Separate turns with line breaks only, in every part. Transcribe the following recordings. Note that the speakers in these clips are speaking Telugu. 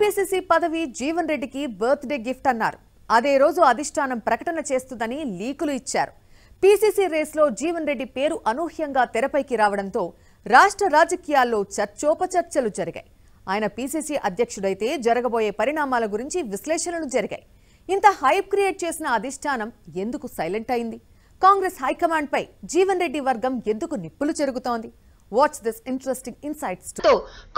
టీపీసీసీ పదవి జీవన్ రెడ్డికి బర్త్డే గిఫ్ట్ అన్నారు. అదే రోజు అధిష్టానం ప్రకటన చేస్తుందని లీకులు ఇచ్చారు. పీసీసీ రేస్లో జీవన్ రెడ్డి పేరు అనూహ్యంగా తెరపైకి రావడంతో రాష్ట్ర రాజకీయాల్లో చర్చోపచర్చలు జరిగాయి. ఆయన పీసీసీ అధ్యక్షుడైతే జరగబోయే పరిణామాల గురించి విశ్లేషణలు జరిగాయి. ఇంత హైప్ క్రియేట్ చేసిన అధిష్టానం ఎందుకు సైలెంట్ అయింది? కాంగ్రెస్ హైకమాండ్ పై జీవన్ రెడ్డి వర్గం ఎందుకు నిప్పులు చెరుగుతోంది? What's this interesting insights.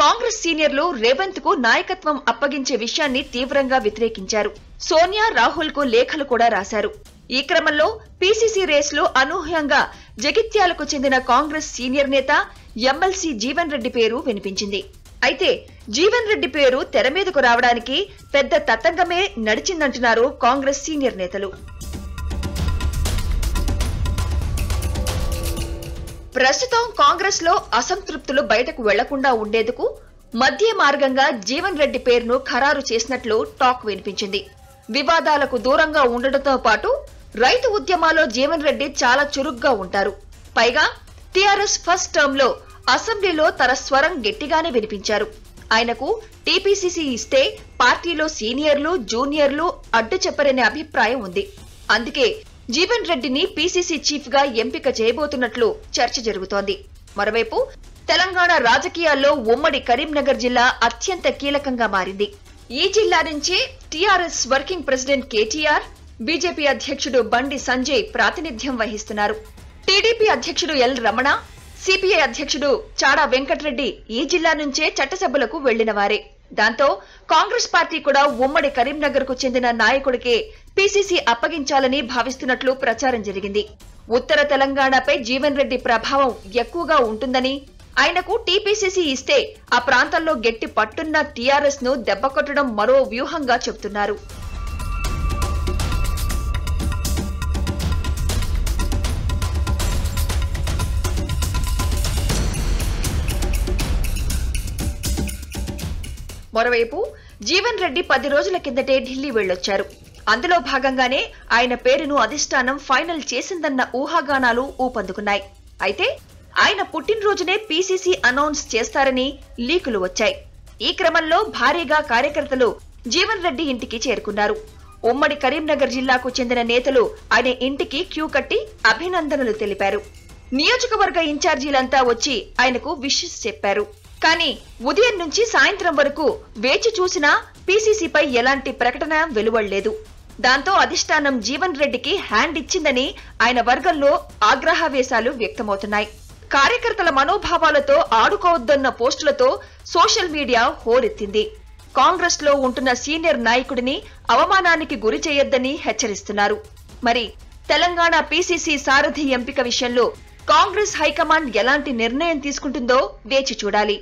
Congress సీనియర్లు రేవంత్ కు నాయకత్వం అప్పగించే విషయాన్ని తీవ్రంగా వ్యతిరేకించారు. సోనియా, రాహుల్ కు లేఖలు కూడా రాశారు. ఈ క్రమంలో పీసీసీ రేస్లో అనూహ్యంగా జగిత్యాలకు చెందిన కాంగ్రెస్ సీనియర్ నేత ఎమ్మెల్సీ జీవన్ రెడ్డి పేరు వినిపించింది. అయితే జీవన్ రెడ్డి పేరు తెర మీదకు రావడానికి పెద్ద తతంగమే నడిచిందంటున్నారు కాంగ్రెస్ సీనియర్ నేతలు. ప్రస్తుతం కాంగ్రెస్ లో అసంతృప్తులు బయటకు వెళ్లకుండా ఉండేందుకు మధ్య మార్గంగా జీవన్ రెడ్డి పేరును ఖరారు చేసినట్లు టాక్ వినిపించింది. వివాదాలకు దూరంగా ఉండటంతో పాటు రైతు ఉద్యమాల్లో జీవన్ రెడ్డి చాలా చురుగ్గా ఉంటారు. పైగా టీఆర్ఎస్ ఫస్ట్ టర్మ్ లో అసెంబ్లీలో తన స్వరం గట్టిగానే వినిపించారు. ఆయనకు టీపీసీసీ ఇస్తే పార్టీలో సీనియర్లు, జూనియర్లు అడ్డు చెప్పరనే అభిప్రాయం ఉంది. అందుకే జీవన్ రెడ్డిని పీసీసీ చీఫ్ గా ఎంపిక చేయబోతున్నట్లు చర్చ జరుగుతోంది. మరోవైపు తెలంగాణ రాజకీయాల్లో ఉమ్మడి కరీంనగర్ జిల్లా అత్యంత కీలకంగా మారింది. ఈ జిల్లా నుంచి TRS working president KTR, BJP అధ్యక్షుడు బండి సంజయ్ ప్రాతినిధ్యం వహిస్తున్నారు. టీడీపీ అధ్యక్షుడు ఎల్ రమణ, సిపిఐ అధ్యక్షుడు చాడా వెంకటరెడ్డి ఈ జిల్లా నుంచే చట్టసభలకు వెళ్లిన వారే. దాంతో కాంగ్రెస్ పార్టీ కూడా ఉమ్మడి కరీంనగర్ కు చెందిన నాయకుడికే పీసీసీ అప్పగించాలని భావిస్తున్నట్లు ప్రచారం జరిగింది. ఉత్తర తెలంగాణపై జీవన్ రెడ్డి ప్రభావం ఎక్కువగా ఉంటుందని, ఆయనకు టీపీసీసీ ఇస్తే ఆ ప్రాంతంలో గట్టి పట్టున్న టీఆర్ఎస్ ను దెబ్బకొట్టడం మరో వ్యూహంగా చెబుతున్నారు. మరోవైపు జీవన్ రెడ్డి 10 రోజుల కిందటే ఢిల్లీ వెళ్లొచ్చారు. అందులో భాగంగానే ఆయన పేరును అధిష్టానం ఫైనల్ చేసిందన్న ఊహాగానాలు ఊపందుకున్నాయి. అయితే ఆయన పుట్టినరోజునే పీసీసీ అనౌన్స్ చేస్తారని లీకులు వచ్చాయి. ఈ క్రమంలో భారీగా కార్యకర్తలు జీవన్ రెడ్డి ఇంటికి చేరుకున్నారు. ఉమ్మడి కరీంనగర్ జిల్లాకు చెందిన నేతలు ఆయన ఇంటికి క్యూ కట్టి అభినందనలు తెలిపారు. నియోజకవర్గ ఇన్ఛార్జీలంతా వచ్చి ఆయనకు విషెస్ చెప్పారు. కానీ ఉదయం నుంచి సాయంత్రం వరకు వేచి చూసినా పీసీసీపై ఎలాంటి ప్రకటన వెలువడలేదు. దాంతో అధిష్టానం జీవన్ రెడ్డికి హ్యాండ్ ఇచ్చిందని ఆయన వర్గంలో ఆగ్రహావేశాలు వ్యక్తమవుతున్నాయి. కార్యకర్తల మనోభావాలతో ఆడుకోవద్దన్న పోస్టులతో సోషల్ మీడియా హోరెత్తింది. కాంగ్రెస్ లో ఉంటున్న సీనియర్ నాయకుడిని అవమానానికి గురి చేయొద్దని హెచ్చరిస్తున్నారు. మరి తెలంగాణ పీసీసీ సారథి ఎంపిక విషయంలో కాంగ్రెస్ హైకమాండ్ ఎలాంటి నిర్ణయం తీసుకుంటుందో వేచి చూడాలి.